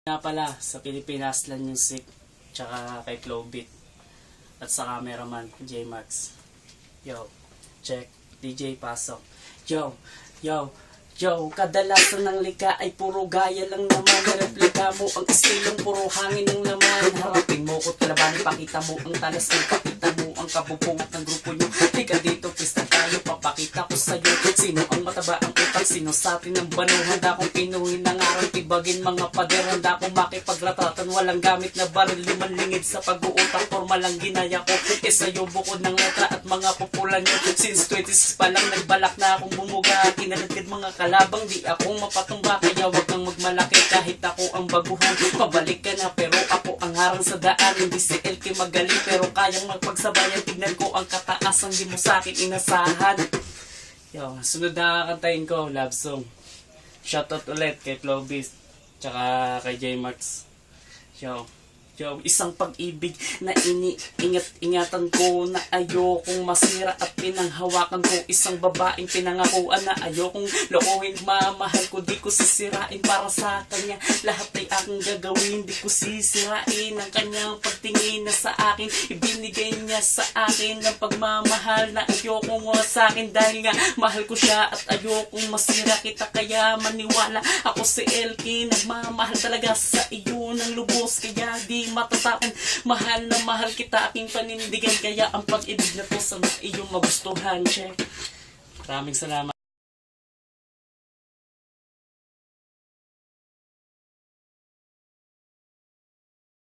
Nga pala, sa Pilipinas Land Music, tsaka kay Flowbeat, at sa cameraman, J-Max. Yo, check, DJ pasok. Yo, yo, yo, kadalasan ng lika ay puro gaya lang naman. Replika mo ang estilong puro hangin ng laman. Harapin mo ko't kalabanin, pakita mo ang talas mo, pakita mo ang kabubuhat ng grupo nyo. Liga dito, pista tayo, papakita ko sa'yo sino ang mataba ang utang, sino sa atin ang bano. Handa kong pinuhin ng araw, tibagin mga pader. Handa kong makipagratatan, walang gamit na baril. Liman lingid sa pag-uutang, formal lang ginaya ko. Sa'yo bukod ng letra at mga pupulan nyo. Since 26 pa lang nagbalak na akong bumuga. Kinalagkid mga kalabang, di akong mapatumba. Kaya wag kang magmalaki kahit ako ang baguhan. Pabalik ka na pero ako ang harang sa daan. Hindi si LK magaling pero kayang magpagsabayan. Tignan ko ang kataasan, di mo sa'kin inasahan. Yo, sunod na kakantayin ko, love song. Shoutout ulit kay Flowbeat, tsaka kay J-Max. Yo, isang pag-ibig na ingatan ko na ayokong masira at pinanghawakan ko. Isang babaeng pinangakuan na ayokong lokohin. Mamahal ko, di ko sisirain para sa kanya. Lahat ay aking gagawin, di ko sisirain. Ang kanyang pagtingin na sa akin, ibinigay niya sa akin ng pagmamahal na ayokong sa akin. Dahil nga mahal ko siya at ayokong masira kita. Kaya maniwala ako si LK, nagmamahal talaga sa iyo ng lubos. Kaya di matatapon, mahal na mahal kita, aking panindigan. Kaya ang pag-ibig na to sa iyong magustuhan. Check. Maraming salamat.